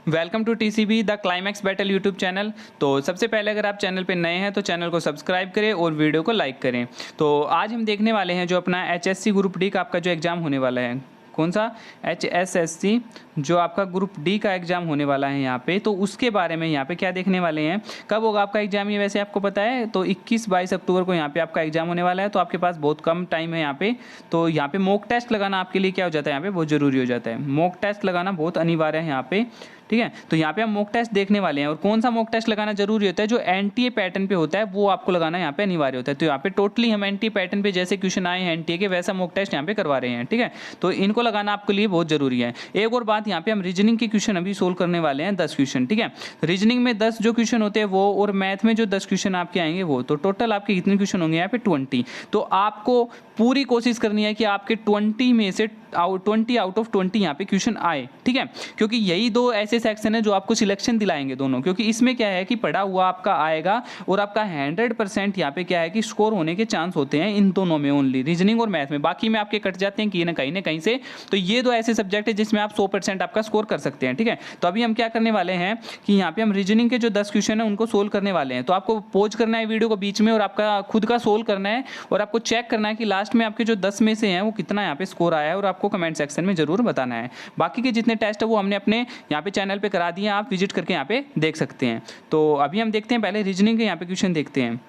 Welcome to TCB the climax battle YouTube channel. तो सबसे पहले अगर आप चैनल पे नए हैं तो चैनल को सब्सक्राइब करें और वीडियो को लाइक करें। तो आज हम देखने वाले हैं जो अपना एचएससी ग्रुप डी का आपका जो एग्ज़ाम होने वाला है, कौन सा एचएसएससी जो आपका ग्रुप डी का एग्ज़ाम होने वाला है यहाँ पे, तो उसके बारे में यहाँ पे क्या देखने वाले हैं। कब होगा आपका एग्ज़ाम ये वैसे आपको पता है, तो 21-22 अक्टूबर को यहाँ पे आपका एग्ज़ाम होने वाला है। तो आपके पास बहुत कम टाइम है यहाँ पे। तो यहाँ पे मॉक टेस्ट लगाना आपके लिए क्या हो जाता है, यहाँ पे बहुत ज़रूरी हो जाता है। मॉक टेस्ट लगाना बहुत अनिवार्य है यहाँ पे, ठीक है। तो यहाँ पे हम मॉक टेस्ट देखने वाले हैं और कौन सा मॉक टेस्ट लगाना जरूरी होता है, जो एनटीए पैटर्न पे होता है वो आपको लगाना यहाँ पे अनिवार्य होता है। तो यहाँ पे टोटली हम एनटीए पैटर्न पे जैसे क्वेश्चन आए हैं एनटीए के, वैसा मॉक टेस्ट यहाँ पे करवा रहे हैं, ठीक है। तो इनको लगाना आपके लिए बहुत जरूरी है। एक और बात, यहाँ पे हम रीजनिंग के क्वेश्चन अभी सोल्व करने वाले हैं, 10 क्वेश्चन, ठीक है। रीजनिंग में 10 जो क्वेश्चन होते हैं वो, और मैथ में जो 10 क्वेश्चन आपके आएंगे वो, तो टोटल आपके कितने क्वेश्चन होंगे यहाँ पे 20। तो आपको पूरी कोशिश करनी है कि आपके 20 में से 20 आउट ऑफ 20 यहाँ पे क्वेश्चन आए, ठीक है। क्योंकि यही दो ऐसे सेक्शन है जो आपको सिलेक्शन दिलाएंगे दोनों, क्योंकि इसमें क्या है कि पढ़ा हुआ आपका आएगा और आपका 100% यहाँ पे क्या है कि स्कोर होने के चांस होते हैं इन दोनों में, ओनली रीजनिंग और मैथ में। बाकी में आपके कट जाते हैं कि ना कहीं से। तो ये दो ऐसे सब्जेक्ट है जिसमें आप 100% आपका स्कोर कर सकते हैं, ठीक है। तो अभी हम क्या करने वाले हैं कि यहाँ पे हम रीजनिंग के जो 10 क्वेश्चन है उनको सोल्व करने वाले हैं। तो आपको पॉज करना है वीडियो को बीच में और आपका खुद का सोल्व करना है और आपको चेक करना है कि लास्ट में आपके जो 10 में से हैं वो कितना यहाँ पे स्कोर आया है, और आपको कमेंट सेक्शन में जरूर बताना है। बाकी के जितने टेस्ट है वो हमने अपने यहाँ पे चैनल पे करा दिए हैं, आप विजिट करके यहाँ पे देख सकते हैं। तो अभी हम देखते हैं, पहले रीजनिंग के यहाँ पे क्वेश्चन देखते हैं।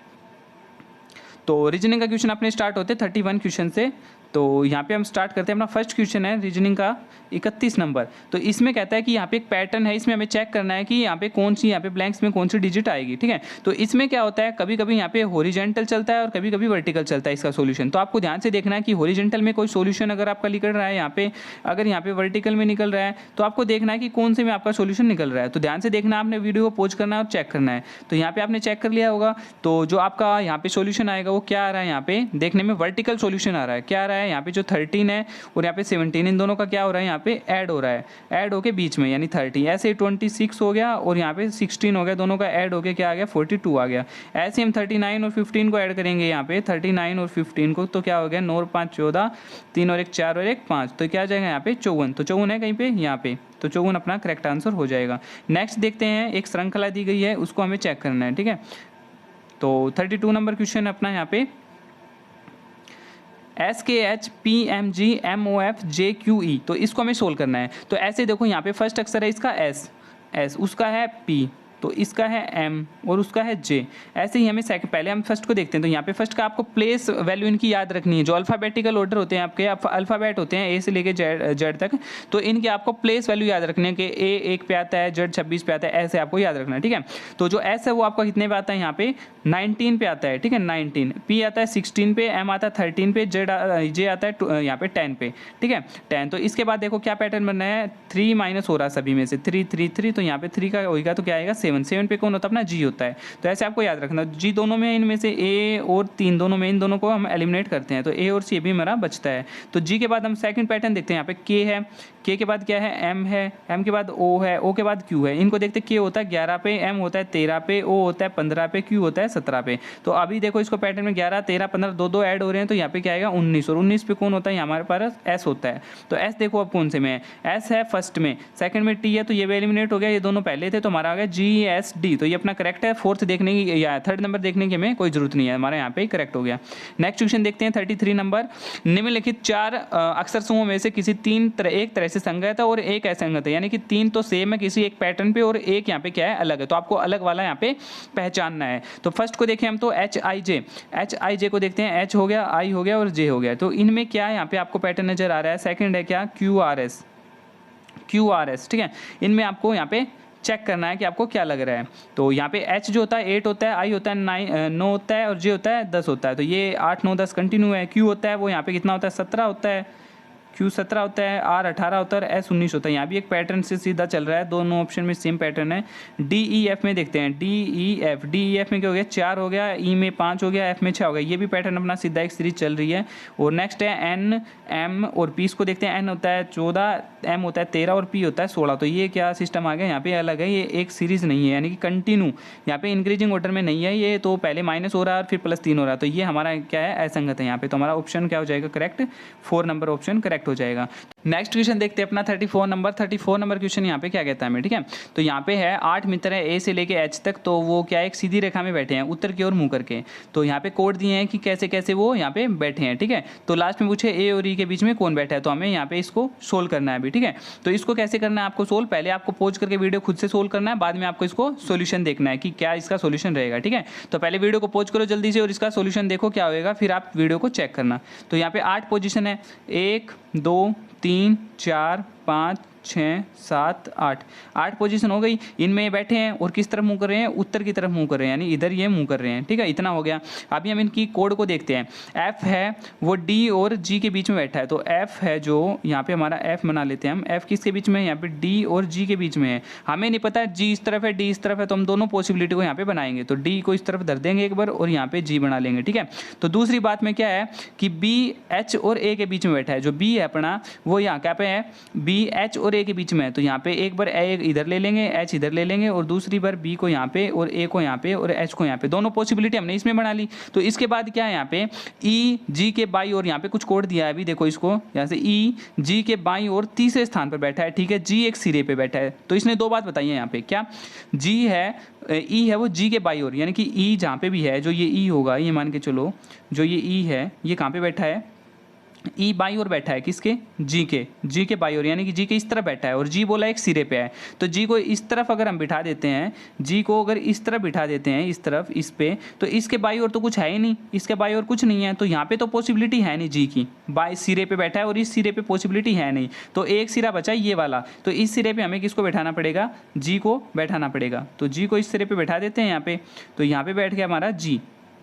तो रीजनिंग का क्वेश्चन अपने स्टार्ट होते हैं 31 क्वेश्चन से। तो यहाँ पे हम स्टार्ट करते हैं, अपना फर्स्ट क्वेश्चन है रीजनिंग का 31 नंबर। तो इसमें कहता है कि यहाँ पे एक पैटर्न है, इसमें हमें चेक करना है कि यहाँ पे कौन सी, यहाँ पे ब्लैंक्स में कौन सी डिजिट आएगी, ठीक है। तो इसमें क्या होता है, कभी कभी यहाँ पे हॉरिजेंटल चलता है और कभी कभी वर्टिकल चलता है इसका सोल्यूशन। तो आपको ध्यान से देखना है कि हॉरिजेंटल में कोई सोल्यूशन अगर आपका निकल रहा है यहाँ पे, अगर यहाँ पे वर्टिकल में निकल रहा है तो आपको देखना है कि कौन से में आपका सोल्यूशन निकल रहा है। तो ध्यान से देखना, आपने वीडियो को पॉज करना है और चेक करना है। तो यहाँ पे आपने चेक कर लिया होगा, तो जो आपका यहाँ पे सोल्यूशन आएगा वो क्या आ रहा है, यहाँ पे देखने में वर्टिकल सोल्यूशन आ रहा है। क्या आ रहा है यहाँ पे, जो 13 है और यहाँ पे 17, इन दोनों का क्या हो रहा है, यहाँ पे ऐड हो रहा है, ऐड होके बीच में यानी 30, ऐसे 26 हो गया और यहाँ पे 16 हो गया, दोनों का ऐड होके क्या आ गया 42 आ गया। ऐसे हम 39 और 15 को ऐड करेंगे यहाँ पे, 39 और 15 को, तो क्या हो गया 9 और 5 14, 3 और 1 4 और 1 5, तो क्या आ जाएगा यहाँ पे 54। तो 54 है कहीं पे यहाँ पे, तो 54 अपना करेक्ट आंसर हो जाएगा। नेक्स्ट देखते हैं, एक श्रृंखला दी गई है उसको हमें चेक करना है, ठीक है। तो 32 नंबर क्वेश्चन अपना यहाँ पे SKH PMGMOFJQE, तो इसको हमें सोल्व करना है। तो ऐसे देखो, यहाँ पे फर्स्ट अक्षर है इसका एस, उसका है P, तो इसका है M और उसका है J। ऐसे ही हमें पहले हम फर्स्ट को देखते हैं। तो यहाँ पे फर्स्ट का आपको प्लेस वैल्यू इनकी याद रखनी है। जो अल्फ़ाबेटिकल ऑर्डर होते हैं आपके, अल्फ़ाबेट होते हैं A से लेके जेड तक, तो इनके आपको प्लेस वैल्यू याद रखनी है कि A 1 पे आता है, Z 26 पे आता है, ऐसे आपको याद रखना है, ठीक है। तो जो S है वो आपका कितने पे आता है, यहाँ पे 19 पे आता है, ठीक है, 19। P आता है 16 पे, M आता है 13 पे, J आता है यहाँ पे 10 पे, ठीक है, 10। तो इसके बाद देखो क्या पैटर्न बनना है, 3 माइनस हो रहा है सभी में से, 3 3 3, तो यहाँ पे 3 का होगा तो क्या आएगा 7 पे कौन होता है अपना G होता है। तो ऐसे आपको याद रखना, G दोनों में, इनमें से A और 3 दोनों में, इन दोनों को हम एलिमिनेट करते हैं, तो A और C भी हमारा बचता है। तो G के बाद हम सेकंड पैटर्न देखते हैं, यहाँ पे K है, K के बाद क्या है M है, M के बाद O है, O के बाद Q है। इनको देखते हैं, K होता है 11 पे, M होता है 13 पे, O होता है 15 पे, Q होता है 17 पे। तो अभी देखो इसको पैटर्न में 11 13 15 दो ऐड हो रहे हैं, तो यहाँ पे क्या आएगा 19, और 19 पे कौन होता है, हमारे पास S होता है। तो S देखो अब कौन से में है, S है फर्स्ट में, सेकंड में T है, तो ये भी एलिमिनेट हो गया, ये दोनों पहले थे, तो हमारा आ गया GSD, तो ये अपना करेक्ट है। फोर्थ देखने की या थर्ड नंबर देखने की हमें कोई जरूरत नहीं है, हमारे यहाँ पे करेक्ट हो गया। नेक्स्ट क्वेश्चन देखते हैं 33 नंबर। निम्नलिखित 4 अक्षर समूह में से किसी एक तरह से संगत है और एक असंगत है, यानी कि 3 तो सेम है किसी एक पैटर्न पे और एक यहाँ पे क्या है अलग है, तो आपको अलग वाला यहाँ पे पहचानना है। तो फर्स्ट को देखें हम, तो HIJ को देखते हैं, H हो गया, I हो गया और J हो गया। तो इनमें क्या है यहाँ पे आपको पैटर्न नजर आ रहा है। सेकंड है क्या QRS, ठीक है। इनमें आपको यहाँ पे चेक करना है कि आपको क्या लग रहा है। तो यहाँ पे H जो होता है 8 होता है, I होता है 9 होता है और J होता है 10 होता है। तो ये 8 9 10 कंटिन्यू है। Q होता है वो यहाँ पे कितना होता है 17 होता है, Q 17 होता है, R 18 होता है, S 19 होता है। यहाँ भी एक पैटर्न से सीधा चल रहा है, दोनों ऑप्शन में सेम पैटर्न है। DEF में देखते हैं, DEF में क्या हो गया 4 हो गया, E में 5 हो गया, F में 6 हो गया। ये भी पैटर्न अपना सीधा एक सीरीज चल रही है। और नेक्स्ट है N M और P को देखते हैं। N होता है 14, M होता है 13 और P होता है 16। तो ये क्या सिस्टम आ गया, यहाँ पे अलग है, ये एक सीरीज नहीं है, यानी कि कंटिन्यू, यहाँ पे इंक्रीजिंग ऑर्डर में नहीं है ये, तो पहले माइनस हो रहा है और फिर +3 हो रहा है। तो ये हमारा क्या है असंगत है यहाँ पे। तो हमारा ऑप्शन क्या हो जाएगा correct, 4 number option correct correct हो जाएगा। नेक्स्ट क्वेश्चन देखते हैं अपना 34 नंबर क्वेश्चन यहाँ पे क्या कहता है हमें, ठीक है। तो यहाँ पे है 8 मित्र है ए से लेके एच तक, तो वो क्या एक सीधी रेखा में बैठे हैं उत्तर की ओर मुंह करके। तो यहाँ पे कोड दिए हैं कि कैसे कैसे वो यहाँ पे बैठे हैं, ठीक है। तो लास्ट में पूछे ए और ई के बीच में कौन बैठा है, तो हमें यहाँ पे इसको सोल्व करना है अभी, ठीक है। तो इसको कैसे करना है आपको सोल्व, पहले आपको पॉज करके वीडियो खुद से सोल्व करना है, बाद में आपको इसको सोल्यूशन देखना है कि क्या इसका सोल्यूशन रहेगा, ठीक है। तो पहले वीडियो को पॉज करो जल्दी से और इसका सोल्यूशन देखो क्या होएगा, फिर आप वीडियो को चेक करना। तो यहाँ पे 8 पोजीशन है, 1 2 3 4 5 6 7 8 पोजीशन हो गई। इनमें बैठे हैं और किस तरफ मुंह कर रहे हैं, उत्तर की तरफ मुंह कर रहे हैं, यानी इधर ये मुंह कर रहे हैं, ठीक है। इतना हो गया। अभी हम इनकी कोड को देखते हैं। एफ है वो डी और जी के बीच में बैठा है, तो एफ है जो यहाँ पे हमारा एफ बना लेते हैं हम। एफ किसके बीच में है, यहाँ पे डी और जी के बीच में है। हमें नहीं पता जी इस तरफ है डी इस तरफ है, तो हम दोनों पॉसिबिलिटी को यहाँ पे बनाएंगे। तो डी को इस तरफ धर देंगे एक बार और यहाँ पे जी बना लेंगे, ठीक है। तो दूसरी बात में क्या है कि बी एच और ए के बीच में बैठा है। जो बी है अपना वो यहाँ क्या पे है, बी एच और ए के बीच में है। तो यहाँ पे एक बार ए इधर ले लेंगे, एच इधर ले लेंगे और दूसरी बार बी को यहाँ पे और ए को यहाँ पे और एच को यहाँ पे, दोनों पॉसिबिलिटी हमने इसमें बना ली। तो इसके बाद क्या है यहाँ पे ई जी के बाई और यहाँ पे कुछ कोड दिया है, अभी देखो इसको, यहाँ से ई जी के बाई और तीसरे स्थान पर बैठा है, ठीक है। जी एक सिरे पे बैठा है। तो इसने दो बात बताई है यहाँ पे, क्या जी है ई है वो जी के बाई और, यानी कि ई जहाँ पे भी है जो ये ई होगा, ये मान के चलो जो ये ई है ये कहाँ पे बैठा है, ई बाई ओर बैठा है, किसके, जी के बाई ओर, यानी कि जी के इस तरफ बैठा है और जी बोला एक सिरे पे है। तो जी को इस तरफ अगर हम बिठा देते हैं, जी को अगर इस तरफ बिठा देते हैं, इस तरफ इस पे, तो इसके बाई ओर तो कुछ है ही नहीं, इसके बाई ओर कुछ नहीं है। तो यहाँ पे तो पॉसिबिलिटी है नहीं जी की, बाई सिरे पे बैठा है और इस सिरे पे पॉसिबिलिटी है नहीं। तो एक सिरा बचा ये वाला, तो इस सिरे पे हमें किसको बैठाना पड़ेगा, जी को बैठाना पड़ेगा। तो जी को इस सिरे पे बैठा देते हैं यहाँ पे, तो यहाँ पे बैठ गया हमारा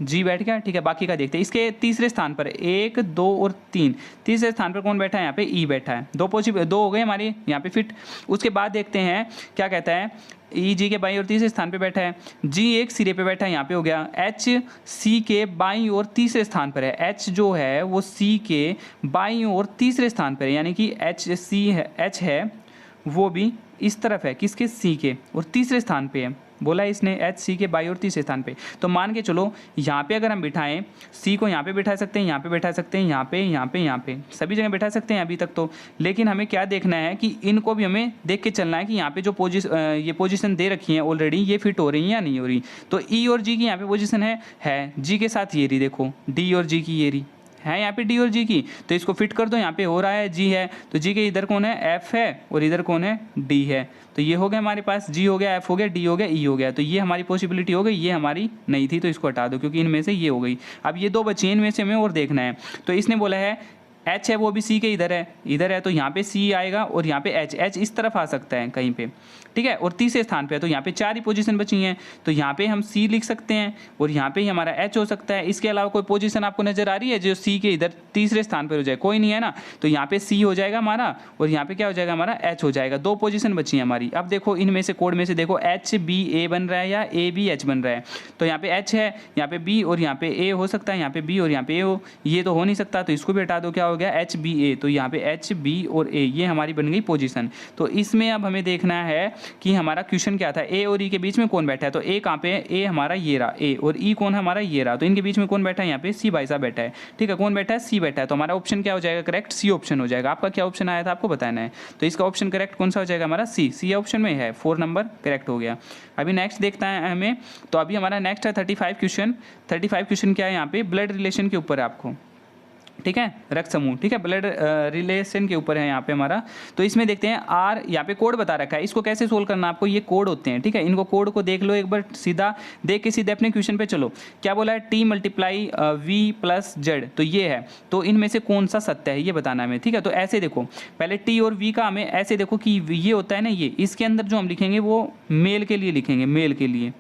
जी बैठ गया, ठीक है। बाकी का देखते हैं। इसके तीसरे स्थान पर 1 2 और 3, तीसरे स्थान पर कौन बैठा है, यहाँ पे ई बैठा है। दो हो गए हमारे यहाँ पे फिट। उसके बाद देखते हैं क्या कहता है, ई जी के बाईं और तीसरे स्थान पे बैठा है, जी एक सिरे पे बैठा है, यहाँ पे हो गया। एच सी के बाईं और तीसरे स्थान पर है, एच जो है वो सी के बाईं और तीसरे स्थान पर है, यानी कि एच है वो भी इस तरफ है, किसके, सी के, और तीसरे स्थान पे है, बोला इसने एच सी के बाई और तीसरे स्थान पे। तो मान के चलो यहाँ पे अगर हम बिठाएं, सी को यहाँ पे बैठा सकते हैं, यहाँ पे बैठा सकते हैं, यहाँ पे सभी जगह बैठा सकते हैं अभी तक तो। लेकिन हमें क्या देखना है कि इनको भी हमें देख के चलना है कि यहाँ पे जो ये पोजीशन दे रखी है ऑलरेडी, ये फिट हो रही है या नहीं हो रही। तो ई और जी की यहाँ पे पोजीशन है जी के साथ ये रही, देखो डी और जी की ये रही है यहाँ पे डी और जी की, तो इसको फिट कर दो। यहाँ पे हो रहा है जी है, तो जी के इधर कौन है, एफ है, और इधर कौन है, डी है। तो ये हो गया हमारे पास, जी हो गया, एफ हो गया, डी हो गया, ई हो गया। तो ये हमारी पॉसिबिलिटी हो गई, ये हमारी नहीं थी, तो इसको हटा दो क्योंकि इनमें से ये हो गई। अब ये दो बची, इनमें से हमें और देखना है। तो इसने बोला है एच है वो भी सी के इधर है, तो यहाँ पे सी आएगा और यहाँ पे एच इस तरफ आ सकता है कहीं पे, ठीक है। और तीसरे स्थान पे है, तो यहाँ पे 4 ही पोजीशन बची हैं। तो यहाँ पे हम सी लिख सकते हैं और यहाँ पे ही हमारा एच हो सकता है। इसके अलावा कोई पोजीशन आपको नजर आ रही है जो सी के इधर तीसरे स्थान पर हो जाए, कोई नहीं है ना। तो यहाँ पे सी हो जाएगा हमारा और यहाँ पे क्या हो जाएगा हमारा, एच हो जाएगा। 2 पोजीशन बची है हमारी। अब देखो इनमें से कोड में से देखो एच बी ए बन रहा है या ए बी एच बन रहा है। तो यहाँ पे एच है, यहाँ पे बी और यहाँ पे ए हो सकता है, यहाँ पे बी और यहाँ पे ए हो, ये तो हो नहीं सकता, तो इसको भी हटा दो। क्या हो गया, एच बी ए। तो यहाँ पे एच बी और ए ये हमारी बन गई पोजीशन। तो इसमें अब हमें देखना है कि हमारा क्वेश्चन क्या था, ए और ई के बीच में कौन बैठा है। तो ए कहाँ पे है, ए हमारा ये रहा, ए, और ई कौन है हमारा ये रहा। तो इनके बीच में कौन बैठा है, यहाँ पे सी भाई साहब बैठा है, ठीक है। कौन बैठा है, सी बैठा है। तो हमारा ऑप्शन क्या हो जाएगा करेक्ट, सी ऑप्शन हो जाएगा। आपका क्या ऑप्शन आया था आपको बताना है। तो इसका ऑप्शन करेक्ट कौन सा हो जाएगा हमारा, सी ऑप्शन में है। 4 नंबर करेक्ट हो गया। अभी नेक्स्ट देखता है हमें। तो अभी हमारा नेक्स्ट है 35 क्वेश्चन। 35 क्वेश्चन क्या है, यहाँ पे ब्लड रिलेशन के ऊपर है आपको, ठीक है, रक्त समूह, ठीक है, ब्लड रिलेशन के ऊपर है यहाँ पे हमारा। तो इसमें देखते हैं आर, यहाँ पे कोड बता रखा है, इसको कैसे सोल्व करना आपको, ये कोड होते हैं, ठीक है। इनको कोड को देख लो एक बार, सीधा देख के सीधे अपने क्वेश्चन पे चलो। क्या बोला है, T multiply V plus Z, तो ये है। तो इनमें से कौन सा सत्य है ये बताना हमें, ठीक है। तो ऐसे देखो, पहले टी और वी का हमें ऐसे देखो कि ये होता है ना, ये इसके अंदर जो हम लिखेंगे वो मेल के लिए लिखेंगे, मेल के लिए,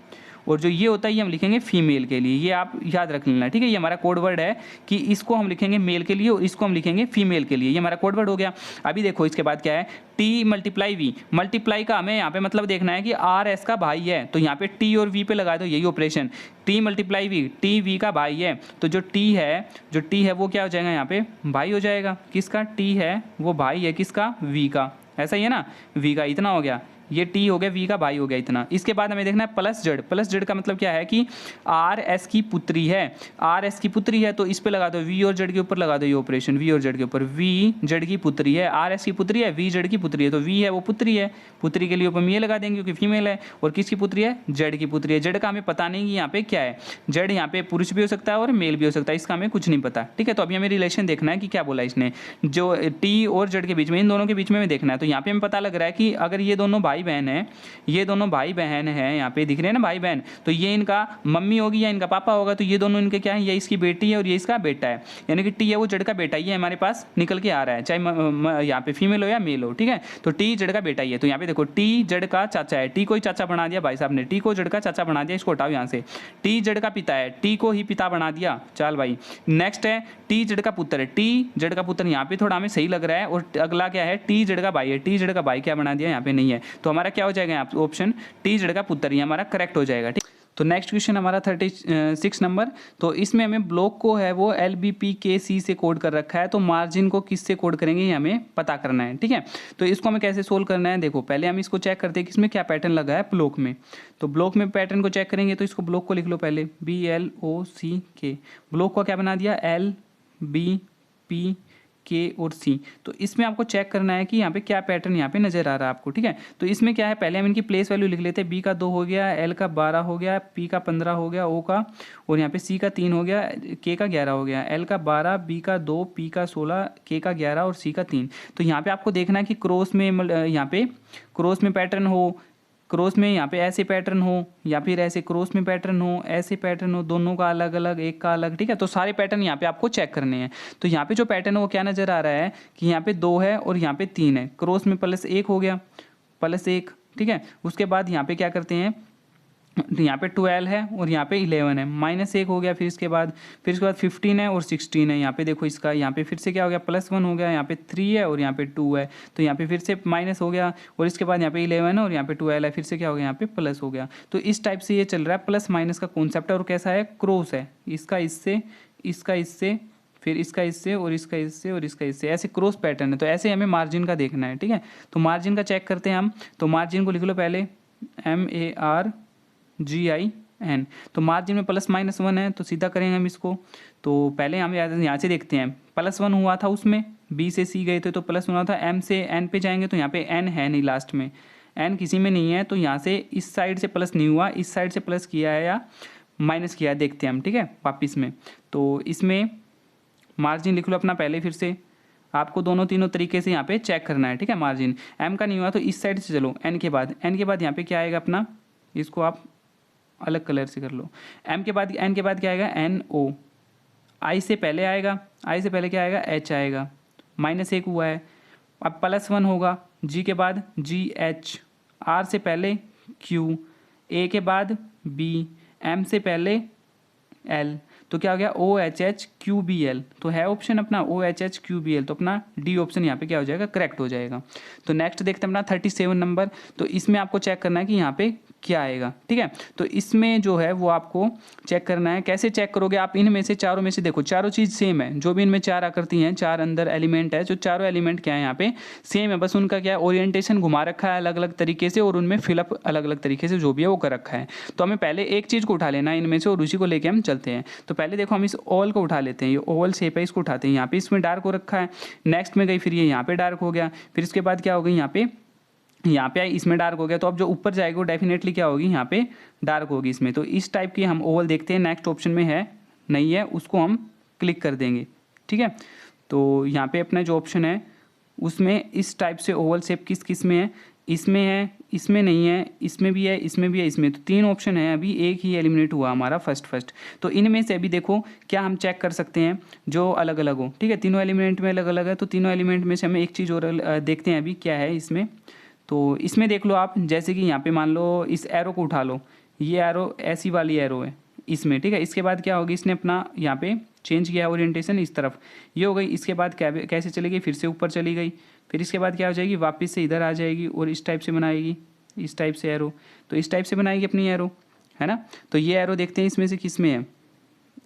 और जो ये होता है ये हम लिखेंगे फीमेल के लिए। ये आप याद रख लेना, ठीक है। ये हमारा कोड वर्ड है कि इसको हम लिखेंगे मेल के लिए और इसको हम लिखेंगे फीमेल के लिए। ये हमारा कोड वर्ड हो गया। अभी देखो इसके बाद क्या है, टी मल्टीप्लाई वी, मल्टीप्लाई का हमें यहाँ पे मतलब देखना है कि आर एस का भाई है, तो यहाँ पे टी और वी पे लगा दो, यही operation. T multiply V, T V का भाई है, तो जो टी है वो क्या हो जाएगा, यहाँ पे भाई हो जाएगा। किसका, टी है वो भाई है किसका, वी का, ऐसा ही है ना, वी का। इतना हो गया, ये टी हो गया, वी का भाई हो गया इतना। इसके बाद हमें देखना है प्लस जेड। प्लस जेड का मतलब क्या है कि आर एस की पुत्री है, आर एस की पुत्री है तो इस पे लगा दो वी और जेड के ऊपर लगा दो ये ऑपरेशन, वी और जेड के ऊपर। वी जेड की पुत्री है, आर एस की पुत्री है, वी जेड की पुत्री है, तो वी है वो पुत्री है, पुत्री के लिए ऊपर हम ये लगा देंगे क्योंकि फीमेल है। और किसकी पुत्री है? जेड की पुत्री है। जेड का हमें पता नहीं कि यहाँ पे क्या है, जेड यहाँ पे पुरुष भी हो सकता है और मेल भी हो सकता है, इसका हमें कुछ नहीं पता। ठीक है, तो अभी हमें रिलेशन देखना है कि क्या बोला इसने, जो टी और जेड के बीच में, इन दोनों के बीच में देखना है। तो यहाँ पे हमें पता लग रहा है कि अगर ये दोनों भाई बहन है, ये दोनों भाई बहन है, यहाँ पे दिख रहे हैं ना भाई बहन, तो ये इनका मम्मी होगी या इनका पापा होगा, तो ये दोनों इनके क्या है, ये इसकी बेटी है और ये इसका बेटा है, यानी कि टी है वो जेड का बेटा, ये हमारे पास निकल के आ रहा है, चाहे यहाँ पे फीमेल हो या मेल हो। ठीक है, तो टी जेड का बेटा ही है। तो यहाँ पे देखो टी जेड का चाचा है, टी को ही चाचा बना दिया भाई साहब ने, टी को जेड का चाचा बना दिया, इसको हटाओ यहाँ से। टी जेड का पिता है, टी को ही पिता बना दिया, चल भाई। नेक्स्ट है टी जेड का पुत्र है, टी जेड का पुत्र यहाँ पे थोड़ा हमें सही लग रहा है। और अगला क्या है, टी जेड का भाई है, टी जेड का भाई क्या बना दिया, यहाँ पे नहीं है, तो हमारा क्या हो जाएगा यहाँ ऑप्शन टी जेड का पुत्र, ये हमारा करेक्ट हो जाएगा। ठीक, तो नेक्स्ट क्वेश्चन हमारा 36 नंबर। तो इसमें हमें ब्लॉक को है वो LBPKC से कोड कर रखा है, तो मार्जिन को किससे कोड करेंगे ये हमें पता करना है। ठीक है, तो इसको हमें कैसे सोल्व करना है, देखो पहले हम इसको चेक करते हैं कि इसमें क्या पैटर्न लगा है ब्लॉक में। तो ब्लॉक में पैटर्न को चेक करेंगे, तो इसको ब्लॉक को लिख लो पहले, BLOCK। ब्लॉक को क्या बना दिया, LBPK और C। तो इसमें आपको चेक करना है कि यहाँ पे क्या पैटर्न यहाँ पे नजर आ रहा है आपको। ठीक है, तो इसमें क्या है, पहले हम इनकी प्लेस वैल्यू लिख लेते हैं। B का 2 हो गया, L का 12 हो गया, P का 15 हो गया, O का, और यहाँ पे C का 3 हो गया, K का 11 हो गया, L का 12, B का 2, P का 16, K का 11 और C का 3। तो यहाँ पे आपको देखना है कि क्रॉस में, यहाँ पे क्रॉस में पैटर्न हो, क्रॉस में यहाँ पे ऐसे पैटर्न हो, या फिर ऐसे क्रॉस में पैटर्न हो, ऐसे पैटर्न हो, दोनों का अलग अलग, एक का अलग। ठीक है, तो सारे पैटर्न यहाँ पे आपको चेक करने हैं। तो यहाँ पे जो पैटर्न है वो क्या नजर आ रहा है कि यहाँ पे 2 है और यहाँ पे 3 है, क्रॉस में +1 हो गया, +1। ठीक है, उसके बाद यहाँ पे क्या करते हैं, यहाँ पे 12 है और यहाँ पे 11 है, -1 हो गया। फिर इसके बाद 15 है और 16 है। यहाँ पे देखो इसका, यहाँ पे फिर से क्या हो गया, +1 हो गया, यहाँ पे 3 है और यहाँ पे 2 है, तो यहाँ पे फिर से माइनस हो गया। और इसके बाद यहाँ पे 11 है और यहाँ पे 12 है, फिर से क्या हो गया, यहाँ पे प्लस हो गया। तो इस टाइप से ये चल रहा है, प्लस माइनस का कॉन्सेप्ट है। और कैसा है, क्रॉस है, इसका इससे, इसका इससे, फिर इसका इससे और इसका इससे और इसका इससे, ऐसे क्रॉस पैटर्न है। तो ऐसे हमें मार्जिन का देखना है। ठीक है, तो मार्जिन का चेक करते हैं हम। तो मार्जिन को लिख लो पहले, MARGIN। तो मार्जिन में +-1 है, तो सीधा करेंगे हम इसको। तो पहले हम यहाँ से देखते हैं, +1 हुआ था उसमें, B से C गए थे तो प्लस होना था, M से N पे जाएंगे तो यहाँ पे N है नहीं लास्ट में, N किसी में नहीं है, तो यहाँ से इस साइड से प्लस नहीं हुआ, इस साइड से प्लस किया है या माइनस किया है, देखते हैं हम। ठीक है, वापिस में, तो इसमें मार्जिन लिख लो अपना पहले, फिर से आपको दोनों तीनों तरीके से यहाँ पे चेक करना है। ठीक है, मार्जिन M का नहीं हुआ तो इस साइड से चलो, N के बाद यहाँ पे क्या आएगा अपना, इसको आप अलग कलर से कर लो। N के बाद क्या आएगा, NO। I से पहले आएगा, I से पहले क्या आएगा, H आएगा, -1 हुआ है। अब +1 होगा, G के बाद GH, R से पहले Q, A के बाद B, M से पहले L, तो क्या हो गया, OHHQBL। तो है ऑप्शन अपना OHHQBL, तो अपना डी ऑप्शन यहाँ पे क्या हो जाएगा, करेक्ट हो जाएगा। तो नेक्स्ट देखते हैं अपना 37 नंबर। तो इसमें आपको चेक करना है कि यहाँ पे क्या आएगा। ठीक है, तो इसमें जो है वो आपको चेक करना है। कैसे चेक करोगे आप, इनमें से चारों में से देखो, चारों चीज़ सेम है, जो भी इनमें 4 आकृति हैं, 4 अंदर एलिमेंट है, जो चारों एलिमेंट क्या है यहाँ पे सेम है, बस उनका क्या है, ओरिएंटेशन घुमा रखा है अलग अलग तरीके से, और उनमें फिलअप अलग अलग तरीके से जो भी है वो कर रखा है। तो हमें पहले एक चीज़ को उठा लेना है इनमें से और उसी को लेके हम चलते हैं। तो पहले देखो हम इस ओवल को उठा लेते हैं, ये ओवल शेप है, इसको उठाते हैं। यहाँ पे इसमें डार्क हो रखा है, नेक्स्ट में गई, फिर ये यहाँ पे डार्क हो गया, फिर इसके बाद क्या हो गई, यहाँ पे इसमें डार्क हो गया। तो अब जो ऊपर जाएगा वो डेफिनेटली क्या होगी, यहाँ पे डार्क होगी इसमें। तो इस टाइप की हम ओवल देखते हैं, नेक्स्ट ऑप्शन में है नहीं है, उसको हम क्लिक कर देंगे। ठीक है, तो यहाँ पे अपना जो ऑप्शन है उसमें इस टाइप से ओवल शेप किस किस में है, इसमें है, इसमें नहीं है, इसमें भी है, इसमें भी है, इसमें। तो 3 ऑप्शन है, अभी एक ही एलिमिनेट हुआ हमारा फर्स्ट। तो इनमें से अभी देखो क्या हम चेक कर सकते हैं जो अलग अलग हो। ठीक है, तीनों एलिमेंट में अलग अलग है, तो तीनों एलिमेंट में से हमें एक चीज़ और देखते हैं अभी क्या है इसमें। तो इसमें देख लो आप, जैसे कि यहाँ पे मान लो इस एरो को उठा लो, ये एरो ऐसी वाली एरो है इसमें। ठीक है, इसके बाद क्या होगी, इसने अपना यहाँ पे चेंज किया ओरिएंटेशन इस तरफ, ये हो गई। इसके बाद क्या कैसे चली गई, फिर से ऊपर चली गई, फिर इसके बाद क्या हो जाएगी, वापस से इधर आ जाएगी और इस टाइप से बनाएगी, इस टाइप से एरो। तो इस टाइप से बनाएगी अपनी एरो, है ना। तो ये एरो देखते हैं इसमें से किस में है,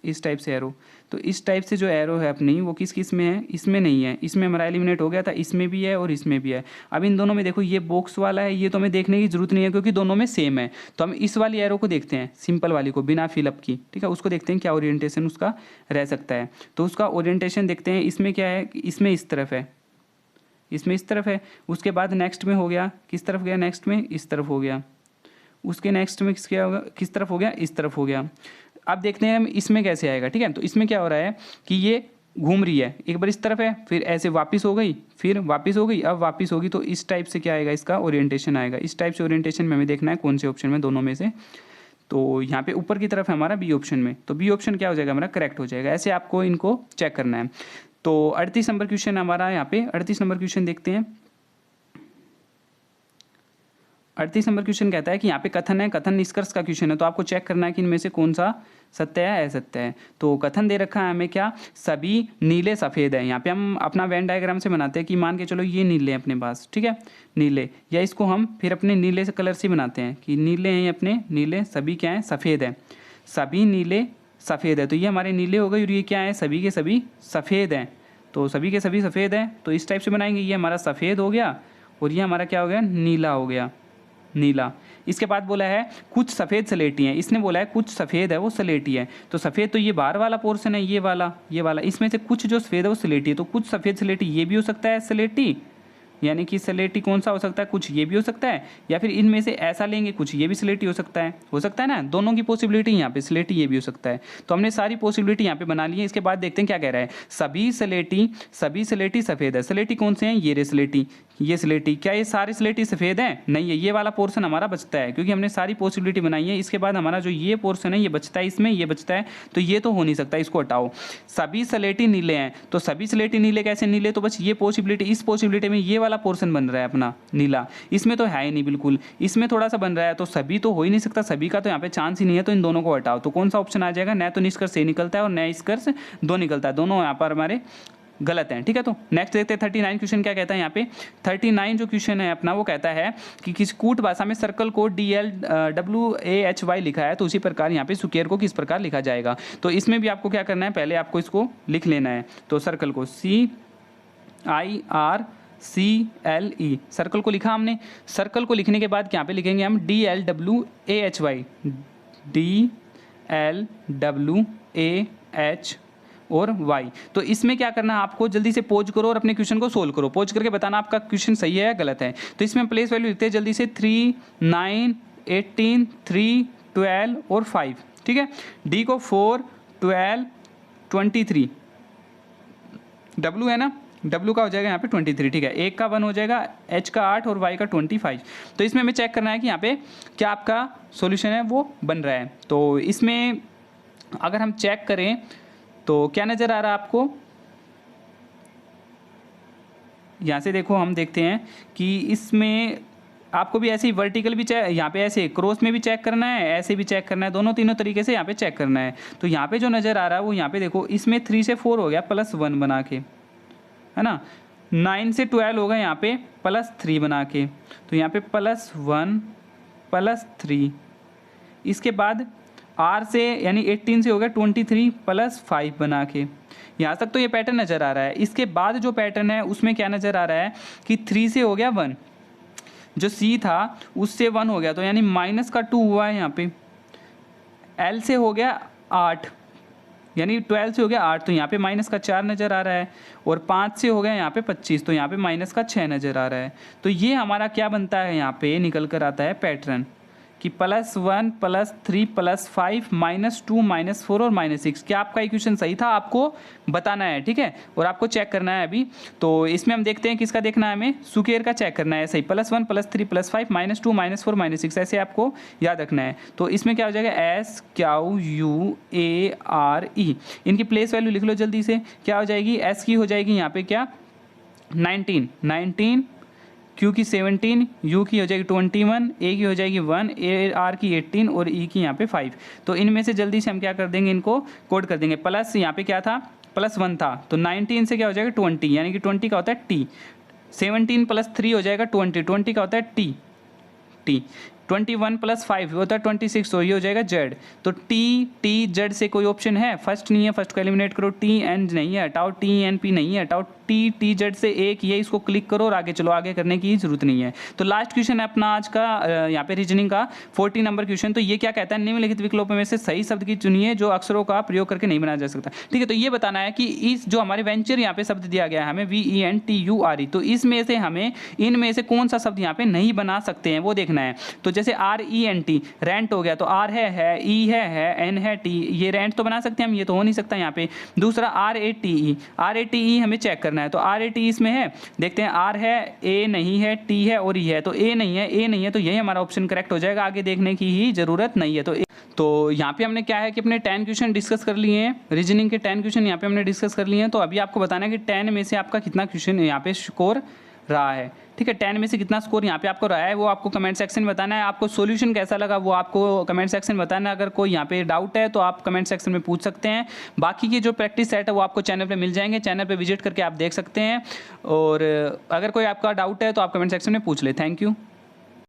इस टाइप से एरो। तो इस टाइप से जो एरो है अपनी वो किस किस में है, इसमें नहीं है, इसमें हमारा एलिमिनेट हो गया था, इसमें भी है और इसमें भी है। अब इन दोनों में देखो ये बॉक्स वाला है, ये तो हमें देखने की जरूरत नहीं है क्योंकि दोनों में सेम है। तो हम इस वाली एरो को देखते हैं, सिंपल वाली को बिना फिलअप की, ठीक है, उसको देखते हैं क्या ओरिएंटेशन उसका रह सकता है। तो उसका ओरिएंटेशन देखते हैं, इसमें क्या है, इसमें इस तरफ है, इसमें इस तरफ है। उसके बाद नेक्स्ट में हो गया, किस तरफ गया, नेक्स्ट में इस तरफ हो गया। उसके नेक्स्ट में क्या होगा, किस तरफ हो गया, इस तरफ हो गया। अब देखते हैं हम इसमें कैसे आएगा, ठीक है। तो इसमें क्या हो रहा है कि ये घूम रही है, एक बार इस तरफ है, फिर ऐसे वापस हो गई, फिर वापस हो गई, अब वापस होगी। तो इस टाइप से क्या आएगा, इसका ओरिएंटेशन आएगा। इस टाइप से ओरिएंटेशन में हमें देखना है कौन से ऑप्शन में, दोनों में से। तो यहाँ पे ऊपर की तरफ है हमारा बी ऑप्शन में, तो बी ऑप्शन क्या हो जाएगा हमारा, करेक्ट हो जाएगा। ऐसे आपको इनको चेक करना है। तो 38 नंबर क्वेश्चन हमारा यहाँ पे, 38 नंबर क्वेश्चन देखते हैं। 38 नंबर क्वेश्चन कहता है कि यहाँ पे कथन है, कथन निष्कर्ष का क्वेश्चन है। तो आपको चेक करना है कि इनमें से कौन सा सत्य है, असत्य है। तो कथन दे रखा है हमें क्या, सभी नीले सफ़ेद है। यहाँ पे हम अपना वेन डायग्राम से बनाते हैं कि मान के चलो ये नीले हैं अपने पास, ठीक है, नीले, या इसको हम फिर अपने नीले से कलर से बनाते हैं कि नीले हैं अपने, नीले, सभी क्या है, सफ़ेद है, सभी नीले सफ़ेद है। तो ये हमारे नीले हो गए और ये क्या है, सभी के सभी सफ़ेद हैं। तो सभी के सभी सफ़ेद हैं, तो इस टाइप से बनाएंगे। ये हमारा सफ़ेद हो गया और ये हमारा क्या हो गया, नीला हो गया, नीला। इसके बाद बोला है कुछ सफ़ेद सलेटी हैं, इसने बोला है कुछ सफ़ेद है वो सलेटी है। तो सफ़ेद तो ये बाहर वाला पोर्शन है, ये वाला, ये वाला, इसमें से कुछ जो सफ़ेद है वो सलेटी है। तो कुछ सफ़ेद सलेटी ये भी हो सकता है सलेटी, यानी कि सलेटी कौन सा हो सकता है, कुछ ये भी हो सकता है, या फिर इनमें से ऐसा लेंगे कुछ ये भी सलेटी हो सकता है ना, दोनों की पॉसिबिलिटी यहाँ पे, सलेटी ये भी हो सकता है। तो हमने सारी पॉसिबिलिटी यहाँ पे बना ली है। इसके बाद देखते हैं क्या कह रहा है, सभी सलेटी सफ़ेद है। सलेटी कौन से हैं, ये रे सलेटी, ये सलेटी, क्या ये सारे सलेटी सफ़ेद हैं, नहीं है, ये वाला पोर्शन हमारा बचता है क्योंकि हमने सारी पॉसिबिलिटी बनाई है। इसके बाद हमारा जो ये पोर्शन है ये बचता है, इसमें ये बचता है, तो ये तो हो नहीं सकता, इसको हटाओ। सभी सलेटी नीले हैं, तो सभी सलेटी नीले कैसे नीले, तो बस ये पॉसिबिलिटी, इस पॉसिबिलिटी में ये वाला पोर्शन बन रहा है अपना नीला, इसमें तो है ही नहीं बिल्कुल, इसमें थोड़ा सा बन रहा है, तो सभी तो हो ही नहीं सकता, सभी का तो यहाँ पे चांस ही नहीं है। तो इन दोनों को हटाओ, तो कौन सा ऑप्शन आ जाएगा, न तो निष्कर्ष ए निकलता है और न निष्कर्ष दो निकलता है, दोनों यहाँ पर हमारे गलत हैं, ठीक है। तो नेक्स्ट देखते हैं 39 क्वेश्चन क्या कहता है। यहाँ पे 39 जो क्वेश्चन है अपना वो कहता है कि किस कूट भाषा में सर्कल को DLWAHY लिखा है, तो उसी प्रकार यहाँ पे स्क्वायर को किस प्रकार लिखा जाएगा। तो इसमें भी आपको क्या करना है, पहले आपको इसको लिख लेना है। तो सर्कल को CIRCLE, सर्कल को लिखा हमने। सर्कल को लिखने के बाद यहाँ पे लिखेंगे हम DLWAHY, DLWAH और y। तो इसमें क्या करना है आपको, जल्दी से पॉज करो और अपने क्वेश्चन को सोल्व करो, पॉज करके बताना आपका क्वेश्चन सही है या गलत है। तो इसमें प्लेस वैल्यू लिखते हैं जल्दी से 3, 9, 18, 3, 12 और 5, ठीक है। d को 4, 12, 23, w है ना, w का हो जाएगा यहाँ पे 23, ठीक है, एक का 1 हो जाएगा, h का 8 और y का 25। तो इसमें हमें चेक करना है कि यहाँ पे क्या आपका सॉल्यूशन है वो बन रहा है। तो इसमें अगर हम चेक करें तो क्या नज़र आ रहा है आपको, यहाँ से देखो, हम देखते हैं कि इसमें आपको भी ऐसे ही वर्टिकल भी चेक, यहाँ पे ऐसे क्रॉस में भी चेक करना है, ऐसे भी चेक करना है, दोनों तीनों तरीके से यहाँ पे चेक करना है। तो यहाँ पे जो नज़र आ रहा है वो यहाँ पे देखो, इसमें 3 से 4 हो गया +1 बना के, है ना, 9 से 12 होगा यहाँ पे +3 बना के, तो यहाँ पे +1 +3, इसके बाद R से यानी 18 से हो गया 23 +5 बना के। यहाँ तक तो ये पैटर्न नज़र आ रहा है। इसके बाद जो पैटर्न है उसमें क्या नज़र आ रहा है कि 3 से हो गया 1, जो C था उससे 1 हो गया, तो यानी -2 हुआ है यहाँ पे। L से हो गया 8, यानी 12 से हो गया 8, तो यहाँ पे -4 नज़र आ रहा है, और 5 से हो गया यहाँ पे 25, तो यहाँ पे -6 नज़र आ रहा है। तो ये हमारा क्या बनता है, यहाँ पे निकल कर आता है पैटर्न कि +1 +3 +5 -2 -4 और -6। क्या आपका इक्वेशन सही था, आपको बताना है, ठीक है, और आपको चेक करना है अभी। तो इसमें हम देखते हैं किसका देखना है, हमें स्क्वायर का चेक करना है, सही, +1 +3 +5 -2 -4 -6, ऐसे आपको याद रखना है। तो इसमें क्या हो जाएगा, SQUARE, इनकी प्लेस वैल्यू लिख लो जल्दी से, क्या हो जाएगी, S की हो जाएगी यहाँ पे क्या 19, Q की 17, U की हो जाएगी 21, A की हो जाएगी 1, R की 18 और E की यहाँ पे 5। तो इनमें से जल्दी से हम क्या कर देंगे, इनको कोड कर देंगे। प्लस यहाँ पे क्या था, +1 था, तो 19 से क्या हो जाएगा 20, यानी कि 20 का होता है T। 17 + 3 हो जाएगा 20, 20 का होता है T। 21 + 5 होता है 26, तो ये हो जाएगा जेड। तो टी जेड से कोई ऑप्शन है? फर्स्ट नहीं है, फर्स्ट को एलिमिनेट करो। टी एन नहीं है, हटाओ। टी एन पी नहीं है, हटाओ। टी जेड से एक ये, इसको क्लिक करो और आगे चलो, आगे करने की जरूरत नहीं है। तो लास्ट क्वेश्चन है अपना आज का यहाँ पे रीजनिंग का 40 नंबर क्वेश्चन। तो ये क्या कहता है? निम्नलिखित विकल्पों में से सही शब्द की चुनिए जो अक्षरों का प्रयोग करके नहीं बनाया जा सकता। ठीक है, तो ये बताना है कि इस जो हमारे वेंचर यहाँ पे शब्द दिया गया है हमें VENTURE, तो इसमें से हमें इनमें से कौन सा शब्द यहाँ पे नहीं बना सकते हैं वो देखना है। तो जैसे RENT रेंट हो गया, तो R है, E है, N है, T, ये रेंट तो बना सकते हैं हम, ये तो हो नहीं सकता यहाँ पे। दूसरा RATE हमें चेक करना है, तो RATE इसमें है, देखते हैं। R है, A नहीं है, T है और E है, तो A नहीं है, तो यही हमारा ऑप्शन करेक्ट हो जाएगा, आगे देखने की ही जरूरत नहीं है। तो यहाँ पे हमने क्या है कि अपने 10 क्वेश्चन डिस्कस कर लिए हैं, रीजनिंग के 10 क्वेश्चन यहाँ पे हमने डिस्कस कर लिए हैं। तो अभी आपको बताना है कि 10 में से आपका कितना क्वेश्चन यहाँ पे स्कोर रहा है। ठीक है, 10 में से कितना स्कोर यहाँ पे आपको रहा है वो आपको कमेंट सेक्शन में बताना है। आपको सॉल्यूशन कैसा लगा वो आपको कमेंट सेक्शन में बताना है। अगर कोई यहाँ पे डाउट है तो आप कमेंट सेक्शन में पूछ सकते हैं। बाकी की जो प्रैक्टिस सेट है वो आपको चैनल पे मिल जाएंगे, चैनल पे विजिट करके आप देख सकते हैं। और अगर कोई आपका डाउट है तो आप कमेंट सेक्शन में पूछ ले। Thank you.